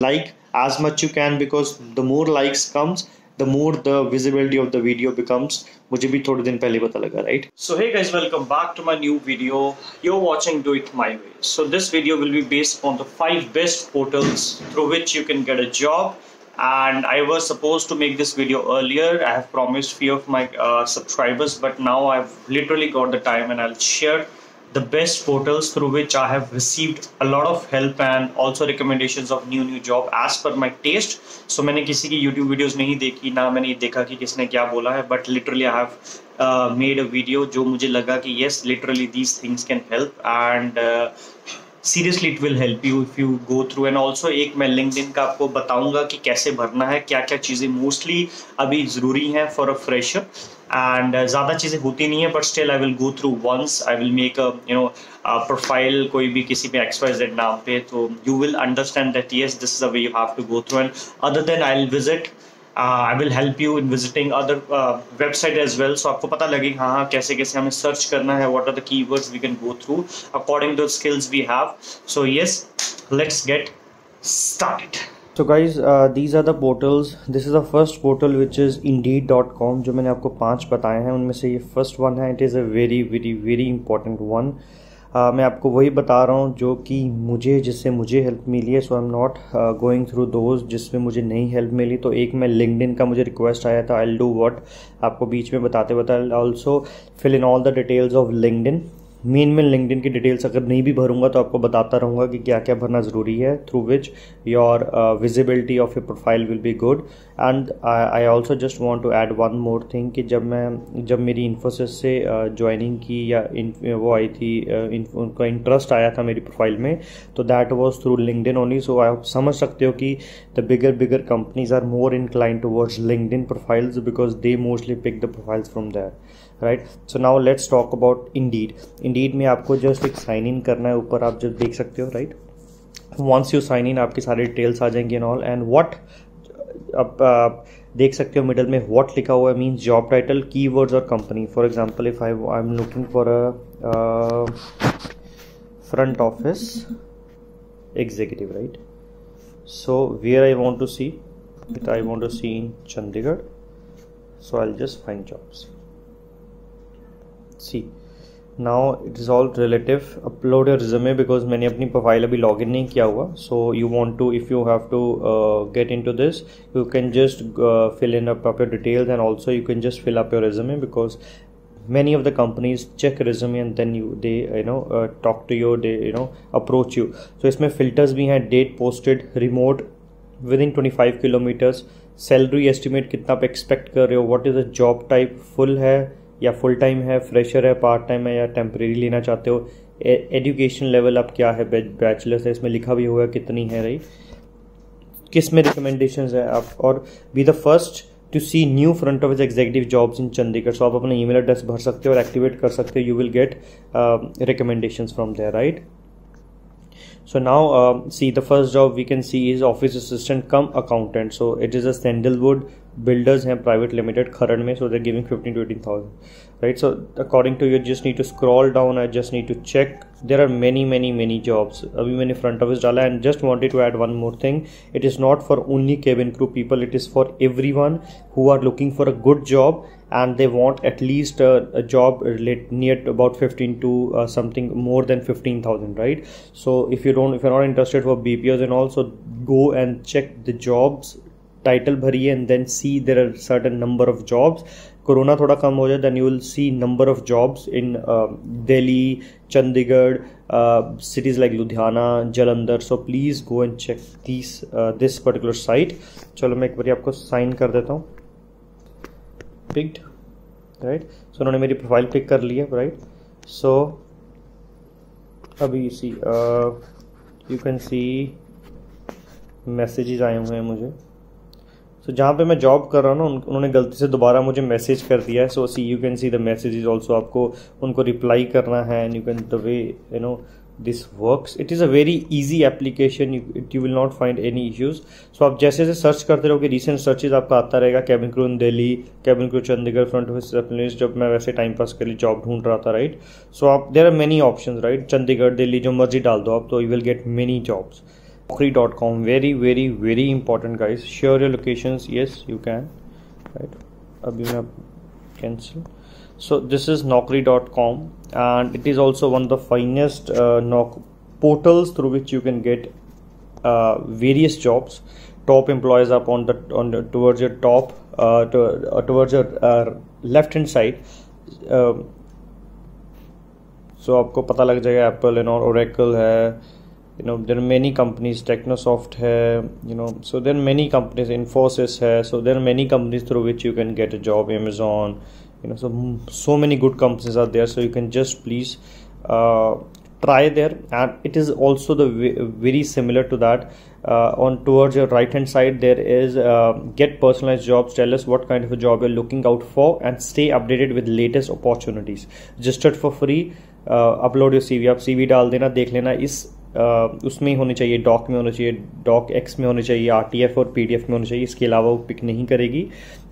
like as much you can, because the more likes comes, the more the visibility of the video becomes. मुझे भी थोड़े दिन पहले पता लगा, right? So hey guys, welcome back to my new video. You're watching Do It My Way. So this video will be based on the 5 best portals through which you can get a job. And I was supposed to make this video earlier. I have promised few of my subscribers, but now I've literally got the time and I'll share the best portals through which I have received a lot of help and also recommendations of new job as per my taste. So मैंने किसी की YouTube videos नहीं देखी, ना मैंने देखा कि किसने क्या बोला है, but literally I have made a video जो मुझे लगा कि yes, literally these things can help and seriously it will help you if you go through. And also एक मैं लिंक्डइन का आपको बताऊंगा कि कैसे भरना है, क्या क्या चीज़ें मोस्टली अभी ज़रूरी हैं फॉर अ फ्रेशर. एंड ज़्यादा चीज़ें होती नहीं है, but still I will go through once. I will make a profile कोई भी किसी पे XYZ नाम पे, तो you will understand that yes this is the way you have to go through. And other than I will visit, I will help you in visiting other website as well. So आपको पता लगे हाँ कैसे कैसे हमें search करना है, what are the keywords we can go through according to the skills we have. So yes, let's get started. So guys, these are the portals. This is the first portal which is Indeed.com. जो मैंने आपको 5 बताए हैं उनमें से ये first one है. It is a very important one. मैं आपको वही बता रहा हूँ जो कि जिससे मुझे हेल्प मिली है. So I am not going through those जिसमें मुझे नहीं हेल्प मिली. तो एक मैं लिंक्डइन का मुझे रिक्वेस्ट आया था, आई विल डू व्हाट, आपको बीच में बताते also fill in all the details of LinkedIn. Main LinkedIn की डिटेल्स अगर नहीं भी भरूंगा तो आपको बताता रहूँगा कि क्या क्या भरना ज़रूरी है, through which your visibility of your profile will be good. And I also just want to add one more thing कि जब मेरी इन्फोसिस से ज्वाइनिंग की या वो आई थी, उनका इंटरेस्ट आया था मेरी प्रोफाइल में, तो that was through LinkedIn only. So आप समझ सकते हो कि the bigger companies are more inclined towards LinkedIn profiles because they mostly pick the profiles from there, right. So now let's talk about Indeed में आपको just एक sign in करना है. ऊपर आप जस्ट देख सकते हो, right. Once you sign in आपकी सारी डिटेल्स आ जाएंगी एंड ऑल. एंड व्हाट आप देख सकते हो मिडल में व्हाट लिखा हुआ है, मीन्स जॉब टाइटल, कीवर्ड्स और company. For example if I am looking for a front office executive, right. So where I want to see it, I want to see in Chandigarh. So I will just find jobs. See, now it is all relative. Upload your resume because मैंने अपनी profile अभी login नहीं किया हुआ. So you want to, if you have to get into this, you can just fill in up your details and also you can just fill up your resume because many of the companies check resume and then they talk to you, they approach you. So इसमें filters भी हैं, date posted, remote, within 25 kilometers, salary estimate कितना आप expect कर रहे हो, what is the job type, full है या फुल टाइम है, फ्रेशर है, पार्ट टाइम है या टेम्परेरी लेना चाहते हो, एजुकेशन लेवल आप क्या है, बैचलर्स है, इसमें लिखा भी होगा कितनी है, रही किस में रिकमेंडेशंस है आप, और be the first to see new front office executive jobs in Chandigarh. So आप अपना ईमेल एड्रेस भर सकते हो और एक्टिवेट कर सकते हो, you will get recommendations from there, right. So now see the first job we can see is office assistant cum accountant. So it is a Sandalwood Builders हैं private limited खरड़ में. So they're giving 15 to 18,000, right. So according to you just need to scroll down. I just need to check. There are many jobs. अभी मैंने front office डाला and just wanted to add one more thing. It is not for only cabin crew people. It is for everyone who are looking for a good job and they want at least a job near about 15 to something more than 15,000, right. So if you're not interested for BPOs and also go and check the jobs title भरिए and then see there are certain number of jobs. Corona थोड़ा कम हो जाए then you will see number of jobs in Delhi, Chandigarh, cities like Ludhiana, Jalandhar. So please go and check this particular site. चलो मैं एक बार आपको sign कर देता हूँ. Picked, right. सो उन्होंने मेरी प्रोफाइल पिक कर ली है, राइट. सो अभी सी यू कैन सी मैसेजेस आए हुए हैं मुझे. सो जहाँ पे मैं जॉब कर रहा हूँ ना उन्होंने गलती से दोबारा मुझे मैसेज कर दिया है. So see you can see the messages also, आपको उनको रिप्लाई करना है and you can the way this works. It is a very easy application. You will not find any issues. So आप जैसे जैसे सर्च करते रहोगे recent searches आपका आता रहेगा. cabin crew in Delhi, cabin crew Chandigarh, front office receptionist. जब मैं वैसे टाइम पास के लिए जॉब ढूंढ रहा था, राइट. सो आप there are many options, right. Chandigarh, Delhi, जो मर्जी डाल दो आप, तो you will get many jobs. Naukri.com, very important guys. Share your locations. Yes, you can. Right. Abhi main cancel. So this is Naukri.com, and it is also one of the finest portals through which you can get various jobs. Top employees up on the towards your top towards your left hand side. So आपको पता लग जाएगा Apple and Oracle है, there are many companies, Technosoft है, so there are many companies, Infosys है, so there are many companies through which you can get a job, Amazon, so many good companies are there, so you can just please try there. And it is also very similar to that. On towards your right hand side there is get personalized jobs. Tell us what kind of a job you're looking out for and stay updated with latest opportunities. Registered for free. Upload your CV, आप CV डाल देना, देख लेना इस उसमें ही होनी चाहिए, dock में होना चाहिए, डॉक एक्स में होनी चाहिए, RTF और PDF में होनी चाहिए, इसके अलावा वो पिक नहीं करेगी.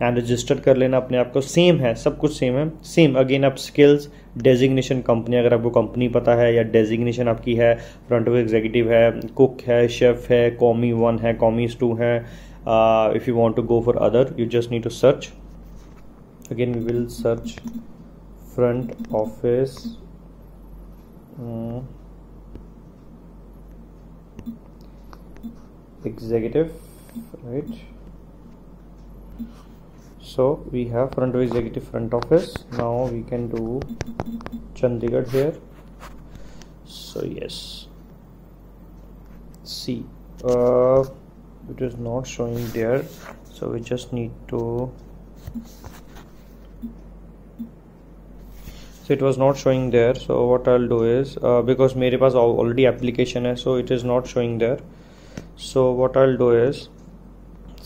एंड रजिस्टर कर लेना अपने आप को. सेम है, सब कुछ सेम है. सेम अगेन आप स्किल्स, डेजिग्नेशन, कंपनी अगर आपको कंपनी पता है या डेजिग्नेशन आपकी है, फ्रंट ऑफिस एग्जीक्यूटिव है, कुक है, शेफ है, कॉमी 1 है, कॉमीज 2 है. If you want to go for other you just need to search. Again we will search front office executive, right? So we have front office executive, front office. Now we can do Chandigarh here. So yes, see it is not showing there, so we just need to, so it was not showing there. So what I'll do is because मेरे पास already application है, so it is not showing there. So what I'll do is,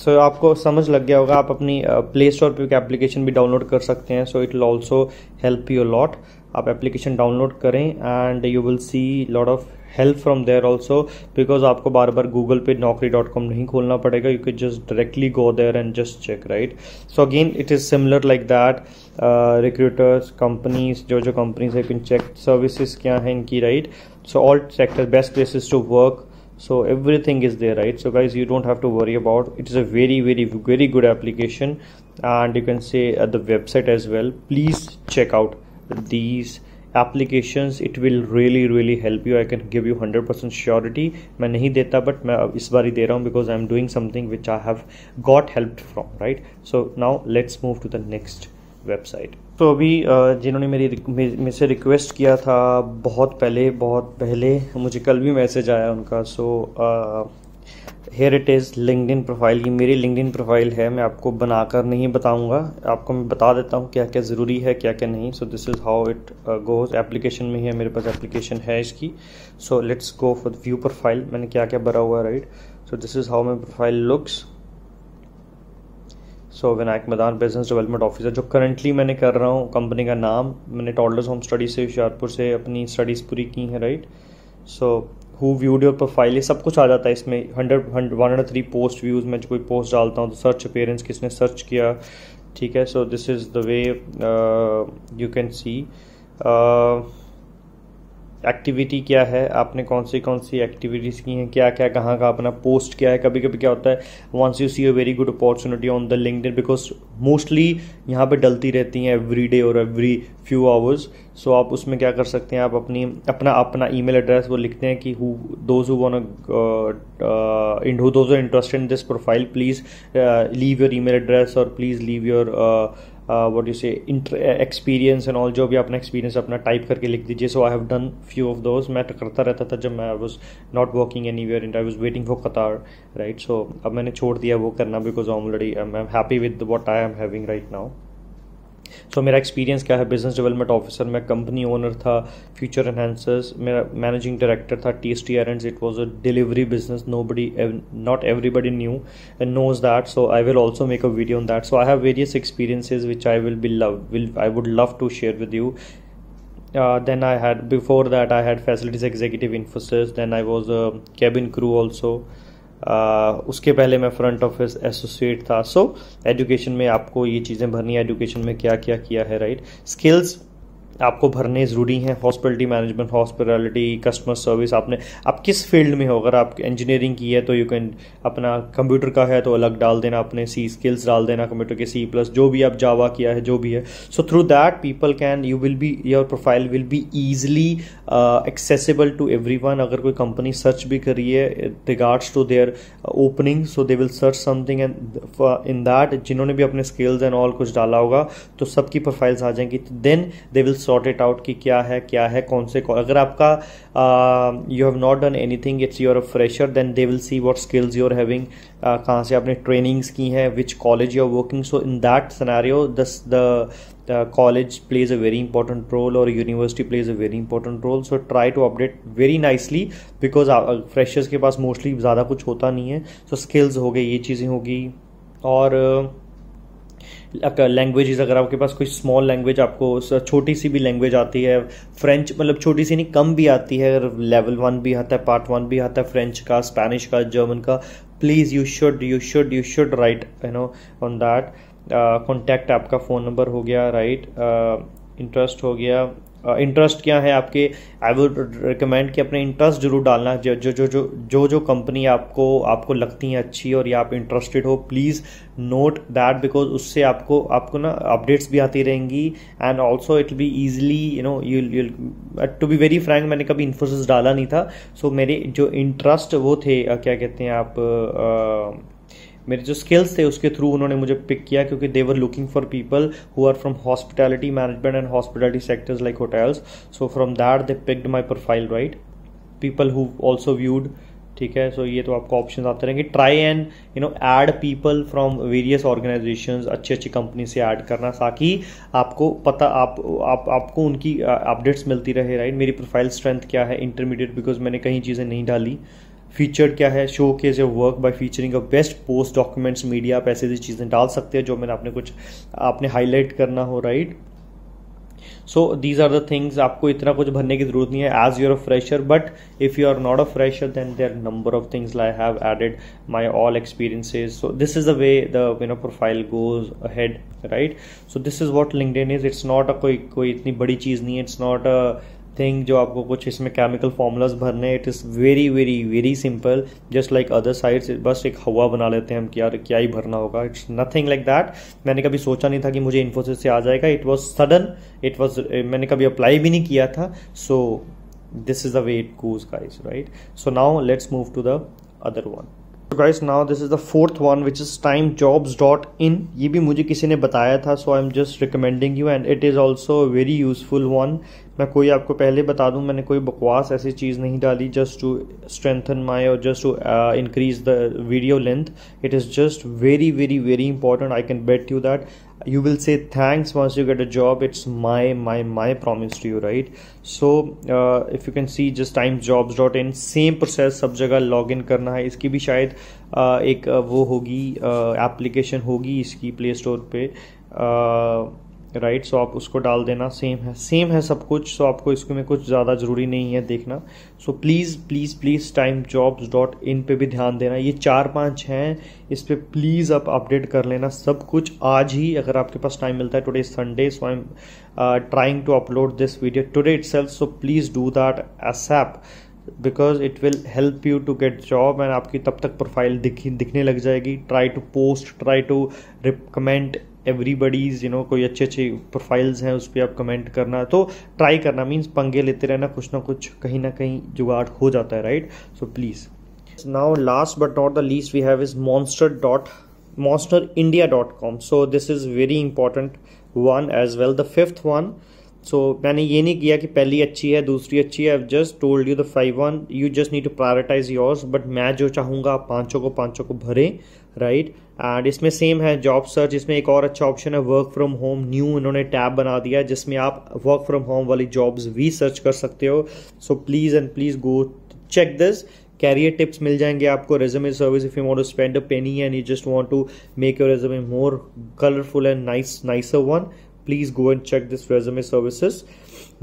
so आपको समझ लग गया होगा, आप अपनी play store पे एप्लीकेशन भी डाउनलोड कर सकते हैं. So it will also help you lot. आप एप्लीकेशन डाउनलोड करें and you will see lot of help from there also, because आपको बार बार गूगल पे Naukri.com नहीं खोलना पड़ेगा. You can just directly go there and just check, right? So again it is similar like that. Recruiters, companies, जो companies है, you can check services क्या है इनकी, right? So all sector, best places to work. So everything is there, right? So guys, you don't have to worry about it. Is a very good application, and you can say at the website as well. Please check out these applications. It will really help you. I can give you 100% surety. मैं नहीं देता, but मैं इस बार ही दे रहा हूँ because I'm doing something which I have got helped from, right? So now let's move to the next website. तो अभी जिन्होंने मेरे से रिक्वेस्ट किया था बहुत पहले मुझे कल भी मैसेज आया उनका. So here it is LinkedIn profile. ये मेरी लिंक्डइन प्रोफाइल है. मैं आपको बनाकर नहीं बताऊंगा, आपको मैं बता देता हूँ क्या क्या ज़रूरी है, क्या क्या नहीं. सो this is how it goes. Application में है, मेरे पास एप्लीकेशन है इसकी. So let's go for view profile. मैंने क्या क्या भरा हुआ है, right? So this is how my profile looks. So Vinayak Madan, business development officer. जो करंटली मैंने कर रहा हूँ, कंपनी का नाम, मैंने टॉडलर्स होम स्टडी से हुशियारपुर से अपनी स्टडीज़ पूरी की हैं, right? So who viewed your profile, ये सब कुछ आ जाता है इसमें. 103 पोस्ट व्यूज़. मैं कोई पोस्ट डालता हूँ तो सर्च अपेयरेंस, किसने सर्च किया, ठीक है? सो this is the way you can C activity क्या है, आपने कौन सी एक्टिविटीज़ की हैं, क्या क्या कहाँ का अपना पोस्ट क्या है. कभी कभी क्या होता है, once you see a very good opportunity on the LinkedIn, because mostly यहाँ पे डलती रहती हैं एवरी डे और एवरी फ्यू आवर्स. सो आप उसमें क्या कर सकते हैं, आप अपना ईमेल एड्रेस वो लिखते हैं कि those who interested in this profile, please leave your email address और please leave your what you say experience and all. जो भी अपना एक्सपीरियंस अपना टाइप करके लिख दीजिए. So I have done few of those. मैं करता रहता था जब मैं was not working anywhere and I was waiting for Qatar, right? So अब मैंने छोड़ दिया वो करना, because already I am happy with what I am having right now. So मेरा एक्सपीरियंस क्या है, बिजनेस डेवलपमेंट ऑफिसर, मैं कंपनी ओनर था फ्यूचर एनहांसर्स, मेरा मैनेजिंग डायरेक्टर था TST Errands. It was a delivery business. Not everybody knew and knows that, so I will also make a video on that. So I have various experiences which I would love to share with you. Then before that I had facilities executive Infosys. Then I was a cabin crew also. उसके पहले मैं front office associate था. So education में आपको ये चीज़ें भरनी है, एजुकेशन में क्या क्या किया है, राइट? स्किल्स आपको भरने ज़रूरी हैं। Hospitality management, hospitality, customer service, आप किस फील्ड में हो, अगर आप इंजीनियरिंग की है तो यू कैन अपना, कंप्यूटर का है तो अलग डाल देना, अपने सी स्किल्स डाल देना, कंप्यूटर के सी प्लस जो भी आप जावा किया है जो भी है। So through that people can, you will be, your profile will be easily accessible to everyone. अगर कोई कंपनी सर्च भी कर रही है regards to their opening, so they will search something and in that जिन्होंने भी अपने स्किल्स एंड ऑल कुछ डाला होगा तो सबकी प्रोफाइल्स आ जाएंगी। Then they will sort it out कि क्या है कौन से, अगर आपका you have not done anything, it's you're a fresher, then they will see what skills you are having, कहाँ से आपने ट्रेनिंग्स की हैं, which college you are working. So in that scenario the college plays a very important role or university plays a very important role. So try to update very nicely because freshers के पास mostly ज़्यादा कुछ होता नहीं है. So skills हो गई, ये चीज़ें होगी. और लैंग्वेजेस, अगर आपके पास कोई स्मॉल लैंग्वेज, आपको छोटी सी भी लैंग्वेज आती है, फ्रेंच, मतलब छोटी सी नहीं कम भी आती है, लेवल 1 भी आता है, पार्ट 1 भी आता है फ्रेंच का, स्पेनिश का, जर्मन का, please you should write on that. Contact आपका फ़ोन नंबर हो गया, राइट. इंटरेस्ट हो गया. इंटरेस्ट क्या है आपके, आई वुड रिकमेंड कि अपने इंटरेस्ट जरूर डालना. जो कंपनी आपको लगती हैं अच्छी और या आप इंटरेस्टेड हो, प्लीज़ नोट दैट, बिकॉज उससे आपको ना अपडेट्स भी आती रहेंगी and also it be easily you to be very frank, मैंने कभी इन्फोसिस डाला नहीं था. सो मेरे जो इंटरेस्ट वो थे, क्या कहते हैं आप, मेरे जो स्किल्स थे उसके थ्रू उन्होंने मुझे पिक किया, क्योंकि they were looking for people who are from hospitality management and hospitality sectors like hotels. So from that they picked my profile, right. People who also viewed, ठीक है. सो ये तो आपको ऑप्शन आते रहेंगे. Try and add people from various organisations, अच्छी company से ऐड करना, ताकि आपको पता आपको उनकी अपडेट्स मिलती रहे, राइट. मेरी प्रोफाइल स्ट्रेंथ क्या है, इंटरमीडिएट, बिकॉज मैंने कहीं चीज़ें नहीं डाली. फीचर्ड क्या है, show case your work by featuring a best post, documents, media, आप ऐसी चीज़ें डाल सकते हैं जो मैंने आपने हाईलाइट करना हो, right. So these are the things. आपको इतना कुछ भरने की जरूरत नहीं है as you're a fresher, but if you are not a fresher then there number of things I have added my all experiences. So this is the way the profile goes ahead, right. So this is what LinkedIn is. It's not a कोई इतनी बड़ी चीज़ नहीं है. It's not a thing जो आपको कुछ इसमें chemical formulas भरने. It is very very very simple, just like other sites. बस एक हवा बना लेते हैं हम कि यार क्या ही भरना होगा. It's nothing like that. मैंने कभी सोचा नहीं था कि मुझे इन्फोसिस से आ जाएगा. इट वॉज सडन, मैंने कभी अप्लाई भी नहीं किया था. So this is the way it goes guys, right. So now let's move to the other one. Guys now this is the fourth one which is timejobs.in. ये भी मुझे किसी ने बताया था, so I am just recommending you and it is also very useful one. मैं कोई आपको पहले बता दूं, मैंने कोई बकवास ऐसी चीज़ नहीं डाली जस्ट टू स्ट्रेंथन माई और just to increase the video length. It is just very very very important. I can bet you that you will say thanks once you get a job. It's my promise to you, right. So if you can see just timejobs.in, same process, सब जगह login करना है. इसकी भी शायद एक वो होगी एप्लीकेशन होगी इसकी प्ले स्टोर पे, राइट. सो आप उसको डाल देना. सेम है सब कुछ. सो आपको इसको में कुछ ज़्यादा ज़रूरी नहीं है देखना. सो प्लीज़ timejobs.in पे भी ध्यान देना. ये 4-5 हैं, इस पे प्लीज़ आप अपडेट कर लेना सब कुछ आज ही, अगर आपके पास टाइम मिलता है. Today Sunday, so I am trying to upload this video today itself. So please do that ASAP because it will help you to get job and आपकी तब तक प्रोफाइल दिखने लग जाएगी. Try to post, try to recommend everybody's, कोई अच्छे profiles हैं उस पर आप कमेंट करना. तो ट्राई करना मीन्स पंगे लेते रहना, कुछ ना कुछ कहीं ना कहीं जुगाड़ हो जाता है, right. So please. Now last but not the least we have is monsterindia.com. So this is very important one as well. The fifth one, so मैंने ये नहीं किया कि पहली अच्छी है दूसरी अच्छी है. I just told you the 5 you just need to prioritise yours. But मैं जो चाहूँगा आप पाँचों को भरें, राइट. एंड इसमें सेम है जॉब सर्च. इसमें एक और अच्छा ऑप्शन है वर्क फ्रॉम होम. न्यू इन्होंने टैब बना दिया जिसमें आप वर्क फ्रॉम होम वाली जॉब्स भी सर्च कर सकते हो. So please go check this. Career tips मिल जाएंगे आपको. Resume service if you want to spend a penny and you just want to make your resume more colourful and nicer one, please go and check this resume services.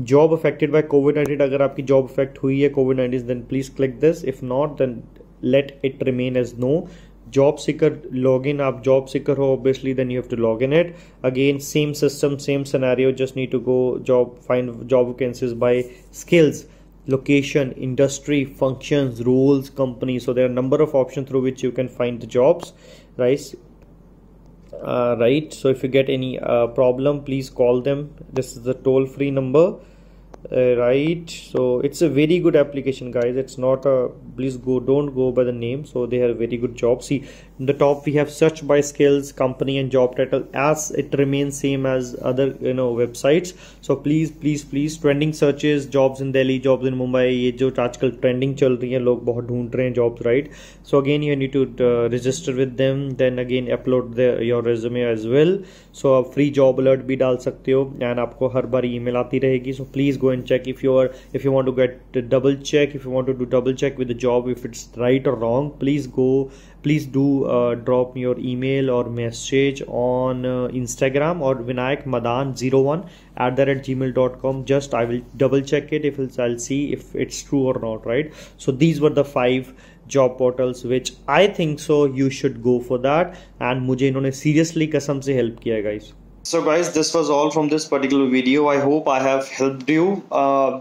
Job affected by कोविड-19, अगर आपकी job affect हुई है कोविड-19 then please click this. If not then let it remain as no. job seeker login. आप job seeker हो obviously, then you have to log in it. Again, same system, same scenario, just need to go find job vacancies by skills, location, industry, functions, roles, company. So there are a number of options through which you can find the jobs, right? Right, so if you get any problem, please call them. This is the toll-free number. Right, so it's a very good application, guys. It's not a, please don't go by the name. So they have very good jobs. See, in the top we have search by skills, company and job title, as it remains same as other websites. So please trending searches, jobs in Delhi, jobs in Mumbai, ये जो आजकल trending चल रही है, लोग बहुत ढूंढ रहे हैं jobs, right? So again you need to register with them, then again upload your resume as well. So आप free job alert भी डाल सकते हो, and आपको हर बार email आती रहेगी. So please go and check if you want to get double check, if you want to do double check with the job, if it's right or wrong. Please do drop me your email or message on Instagram or Vinayak Madan01 @gmail.com. Just I will double check it, I'll see if it's true or not, right? So these were the 5 job portals which I think so you should go for that, and मुझे इन्होंने seriously कसम से help किया, guys. So guys, this was all from this particular video. I hope I have helped you.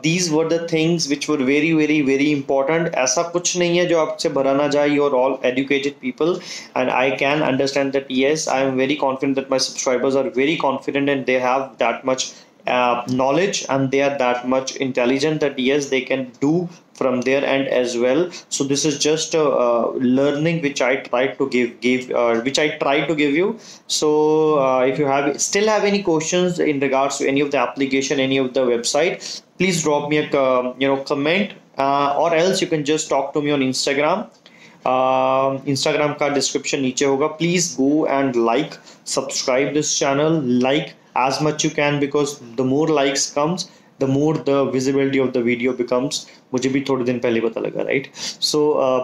These were the things which were very important. ऐसा कुछ नहीं है जो आपसे भरा ना जाए. You are all educated people, and I can understand that. Yes, I am very confident that my subscribers are very confident and they have that much knowledge, and they are that much intelligent that yes, they can do from their end as well. So this is just a learning which I tried to give you. So if you still have any questions in regards to any of the application, any of the website, please drop me a comment, or else you can just talk to me on Instagram. Instagram का description नीचे होगा. Please go and subscribe this channel, as much you can, because the more likes comes, the more the visibility of the video becomes. मुझे भी थोड़े दिन पहले पता लगा, right? So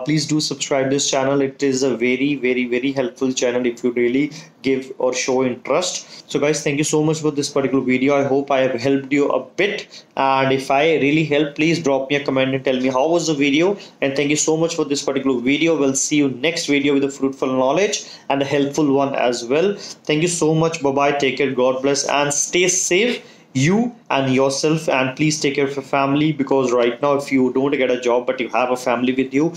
please do subscribe this channel. It is a very helpful channel if you really give or show interest. So guys, thank you so much for this particular video. I hope I have helped you a bit, and if I really helped, please drop me a comment and tell me how was the video. And thank you so much for this particular video. We'll see you next video with a fruitful knowledge and a helpful one as well. Thank you so much. Bye bye, take care, God bless, and stay safe, you and yourself, and please take care of your family, because right now if you don't get a job but you have a family with you,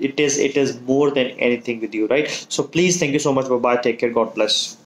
it is more than anything with you, right? So please, thank you so much. Bye bye, take care, God bless.